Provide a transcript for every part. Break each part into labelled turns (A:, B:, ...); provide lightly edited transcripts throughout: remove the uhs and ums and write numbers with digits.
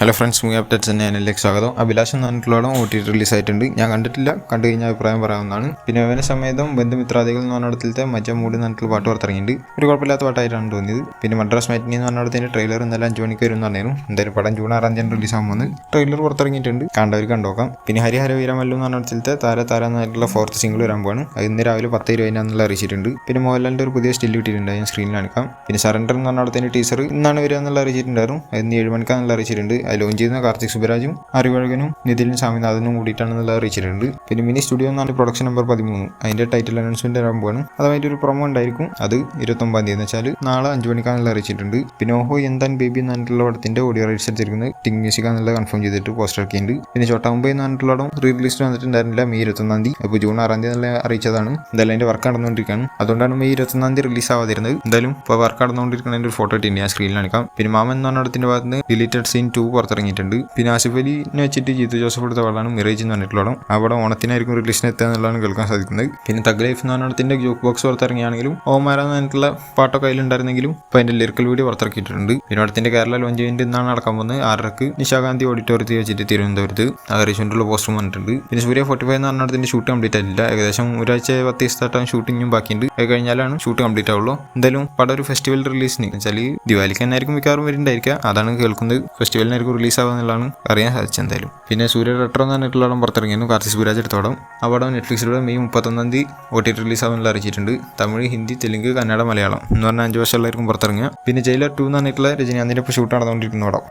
A: Hello friends, movie updates ചാനലിലേക്ക് സ്വാഗതം. അഭിലാഷ് എന്ന് പറഞ്ഞിട്ടുള്ള OTT റിലീസ് ആയിട്ടുണ്ട്. ഞാൻ കണ്ടിട്ടില്ല, കണ്ടു കഴിഞ്ഞാൽ അഭിപ്രായം പറയാവുന്നതാണ്. പിന്നെ അവനെ സമേതം ബന്ധുമിത്രാദികൾ എന്ന് പറഞ്ഞിടത്തിലത്തെ മജ മൂടി എന്ന് പറഞ്ഞിട്ടുള്ള പാട്ട് പുറത്തിറങ്ങിയിട്ടുണ്ട്. ഒരു കുഴപ്പമില്ലാത്ത പാട്ടായിട്ടാണ് തോന്നിയത്. പിന്നെ മദ്രാസ് മാറ്റിനി എന്ന് പറഞ്ഞിടത്തിന്റെ ട്രെയിലർ ഇന്നലെ 5 മണിക്ക് വരും എന്ന് പറഞ്ഞായിരുന്നു. എന്തായാലും പടം ജൂൺ 6 റിലീസ് ആകുമ്പോൾ ട്രെയിലർ പുറത്തിറങ്ങിയിട്ടുണ്ട്. കണ്ടവർ കണ്ടോക്കാം. പിന്നെ ഹരിഹര വീരമല്ലു എന്ന് പറഞ്ഞിടത്തിലത്തെ താര എന്നായിട്ടുള്ള 4th സിംഗിൾ വരാൻ പോവാണ്. അത് ഇന്ന് രാവിലെ 10:20 അറിയിച്ചിട്ടുണ്ട്. പിന്നെ മോഹൻലാലിന്റെ ഒരു പുതിയ സ്റ്റിൽ കിട്ടിയിട്ടുണ്ട്, ഞാൻ സ്ക്രീനിൽ കാണിക്കാം. പിന്നെ സറണ്ടർ എന്ന് പറഞ്ഞിടത്തിന്റെ ടീസർ ഇന്നാണ് വരിക എന്നുള്ള അറിയിച്ചിട്ടുണ്ടായിരുന്നു. അത് ഇന്ന് 7 മണിക്കാണെന്നുള്ള അറിയിച്ചിട്ടുണ്ട്. അത് ലോഞ്ച് ചെയ്യുന്ന കാർത്തിക് സുബരാജും അറിവഴകനും നിതിനും സ്വാമിനാഥനും കൂടിയിട്ടാണെന്നുള്ള അറിയിച്ചിട്ടുണ്ട്. പിന്നെ മിനി സ്റ്റുഡിയോ എന്നാണ് പ്രൊഡക്ഷൻ നമ്പർ 13. അതിന്റെ ടൈറ്റിൽ അനൗൺസ്മെന്റ് ആകുമ്പോഴാണ്. അതുമായിട്ട് ഒരു പ്രൊമോ ഉണ്ടായിരിക്കും. അത് 29 എന്ന് വെച്ചാൽ നാളെ 5 മണിക്കാണെന്നുള്ള അറിയിച്ചിട്ടുണ്ട്. പിന്നെ ഓഹോ എന്താൻ ബേബി എന്ന് പറഞ്ഞിട്ടുള്ള പടത്തിന്റെ ഓഡിയോ റൈറ്റ്സ് എടുത്തിരിക്കുന്നത് ടിങ് മ്യൂസിക് എന്നുള്ളത് കൺഫേം ചെയ്തിട്ട് പോസ്റ്റർ ഇറക്കിയിട്ടുണ്ട്. പിന്നെ ചോട്ടാ മുംബൈ എന്ന് പറഞ്ഞിട്ടുള്ള റീ റിലീസ് വന്നിട്ടുണ്ടായിരുന്നില്ല. മെയ് 21 അപ്പോൾ ജൂൺ 6 എന്നുള്ള അറിയിച്ചതാണ്. എന്തായാലും അതിന്റെ വർക്ക് നടന്നുകൊണ്ടിരിക്കുകയാണ്. അതുകൊണ്ടാണ് മെയ് 21 റിലീസ് ആവാതിരുന്നത്. എന്തായാലും ഇപ്പോൾ വർക്ക് നടന്നുകൊണ്ടിരിക്കുന്നതിന്റെ ഒരു ഫോട്ടോ ഇട്ടുണ്ട്, ഞാൻ സ്ക്രീനിൽ കാണിക്കാം. പിന്നെ മാമൻ എന്ന് പറഞ്ഞ പടത്തിന്റെ ഭാഗത്ത് നിന്ന് ഡിലീറ്റഡ് സീൻ 2 പുറത്തിറങ്ങിയിട്ടുണ്ട്. പിന്നെ ആസിഫ് അലിനെ വെച്ചിട്ട് ജീത്തു ജോസഫ് എടുത്ത പടമാണ് മിറേജ് എന്ന് പറഞ്ഞിട്ടുള്ള പടം. അവിടെ ഓണത്തിനായിരിക്കും റിലീസിന് എത്തുക എന്നുള്ളതാണ് കേൾക്കാൻ സാധിക്കുന്നത്. പിന്നെ തഗ് ലൈഫ് എന്ന് പറഞ്ഞിടത്തിന്റെ ജോക്ക് ബോക്സ് പുറത്തിറങ്ങിയാണെങ്കിലും ഓമാരാന്ന് പറഞ്ഞിട്ടുള്ള പാട്ടൊക്കെ കയ്യിലുണ്ടായിരുന്നെങ്കിലും ഇപ്പോൾ അതിന്റെ ലിറിക്കൽ വീഡിയോ പുറത്തിറക്കിയിട്ടുണ്ട്. പിന്നെ പടത്തിന്റെ കേരള ലോഞ്ച് ഇവന്റ് ഇന്നാണ് നടക്കാൻ പോകുന്നത്. 6:00 നിശാഗാന്ധി ഓഡിറ്റോറിയത്തിൽ വെച്ചിട്ട് തിരുവനന്തപുരത്ത് അറിയിച്ചുകൊണ്ടുള്ള പോസ്റ്റർ വന്നിട്ടുണ്ട്. പിന്നെ സൂര്യ 45 എന്ന് പറഞ്ഞിടത്തിന്റെ ഷൂട്ട് കംപ്ലീറ്റ് ആയില്ല. ഏകദേശം ഒരാഴ്ച 10 ദിവസത്തായിട്ടും ഷൂട്ടിങ്ങും ബാക്കിയുണ്ട്. അത് കഴിഞ്ഞാലാണ് ഷൂട്ട് കംപ്ലീറ്റ് ആവുള്ളൂ. എന്തായാലും പടം ഒരു ഫെസ്റ്റിവൽ റിലീസിന് വെച്ചാൽ ദിവാലിക്ക് തന്നെയായിരിക്കും മിക്കവാറും വരുന്നുണ്ടായിരിക്കുക. അതാണ് കേൾക്കുന്നത്. ഫെസ്റ്റിവലിനായിരിക്കും റിലീസ് ആവുക എന്നുള്ളതാണ് അറിയാൻ സാധിച്ചത്. എന്തായാലും പിന്നെ സൂര്യ റെട്രോ എന്ന് പറഞ്ഞിട്ടുള്ള പടം പുറത്തിറങ്ങിയിരുന്നു. കാർത്തിക് സുബരാജ് എടുത്ത പടം. ആ പടം നെറ്റ്ഫ്ലിക്സിലൂടെ മെയ് 31 OTT റിലീസ് ആവുമെന്നുള്ള അറിയിച്ചിട്ടുണ്ട്. തമിഴ്, ഹിന്ദി, തെലുങ്ക്, കന്നഡ, മലയാളം എന്ന് പറഞ്ഞാൽ 5 ഭാഷകളിലായിരിക്കും പുറത്തിറങ്ങുക. പിന്നെ ജയിലർ 2 എന്ന് പറഞ്ഞിട്ടുള്ള രജനീകാന്തിന്റെ ഇപ്പോൾ ഷൂട്ട് നടന്നുകൊണ്ടിരിക്കുന്ന പടം.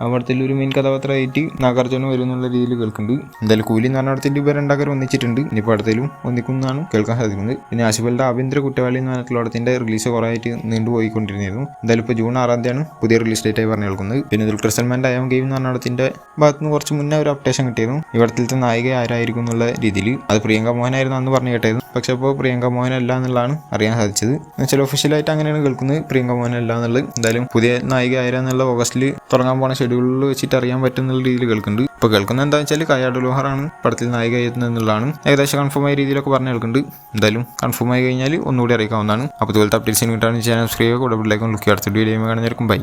A: അവിടത്തിൽ ഒരു മെയിൻ കഥാപാത്രമായിട്ട് നാഗാർജുന വരും എന്നുള്ള രീതിയിൽ കേൾക്കുന്നുണ്ട്. എന്തായാലും കൂലി എന്ന് പറഞ്ഞ പടത്തിൽ ഇവർ രണ്ടാക്കരും ഒന്നിച്ചിട്ടുണ്ട്. ഇനിയിപ്പോൾ അടുത്തേലും ഒന്നിക്കുന്നതാണ് കേൾക്കാൻ സാധിക്കുന്നത്. പിന്നെ ആസിഫലിന്റെ ആഭ്യന്തര കുറ്റവാളി എന്ന് പറഞ്ഞിട്ടുള്ള പടത്തിന്റെ റിലീസ് കുറേയായിട്ട് നീണ്ടുപോയിക്കൊണ്ടിരുന്നു. എന്തായാലും ഇപ്പോൾ ജൂൺ 6 പുതിയ റിലീസ് ഡേറ്റ് ആയി പറഞ്ഞു കേൾക്കുന്നത്. പിന്നെ ദുൽഖർ സൽമാന്റെ ഐ ആം ഗെയിം എന്ന് പറഞ്ഞ പടത്തിന്റെ ഭാഗത്തുനിന്ന് കുറച്ച് മുന്നേ ഒരു അപ്ഡേഷൻ കിട്ടിയിരുന്നു. ഇവിടത്തിലത്തെ നായിക ആരായിരിക്കും എന്നുള്ള രീതിയിൽ. അത് പ്രിയങ്ക മോഹനായിരുന്നു അന്ന് പറഞ്ഞു കേട്ടായിരുന്നു. പക്ഷെ അപ്പോൾ പ്രിയങ്ക മോഹൻ അല്ല എന്നുള്ളതാണ് അറിയാൻ സാധിച്ചത്. എന്നുവെച്ചാൽ ഒഫീഷ്യലായിട്ട് അങ്ങനെയാണ് കേൾക്കുന്നത്, പ്രിയങ്ക മോഹൻ അല്ല എന്നുള്ളത്. എന്തായാലും പുതിയ നായിക ആരാന്നുള്ള ഓഗസ്റ്റിൽ തുടങ്ങാൻ പോണ ഷെഡ്യൂളിൽ വെച്ചിട്ട് അറിയാൻ പറ്റുന്ന രീതിയിൽ കേൾക്കുന്നുണ്ട്. ഇപ്പോൾ കേൾക്കുന്നത് എന്താ വെച്ചാൽ കയാട് ലോഹറാണ് പടത്തിൽ നായിക എത്തുന്നതെന്നുള്ളതാണ് ഏകദേശം കൺഫേം ആയ രീതിയിലൊക്കെ പറഞ്ഞു കേൾക്കുന്നുണ്ട്. എന്തായാലും കൺഫേം ആയി കഴിഞ്ഞാൽ ഒന്നുകൂടി അറിയിക്കാവുന്നതാണ്. അപ്പോൾ ഇതുപോലത്തെ അപ്ഡേറ്റ്സിന് കിട്ടാൻ ചാനൽ സബ്സ്ക്രൈബ് ചെയ്യുക. കൂടെ ബെല്ലൈക്കൺ ക്ലിക്ക് അടുത്ത വീഡിയോ കാണുന്നവർക്കും ബൈ.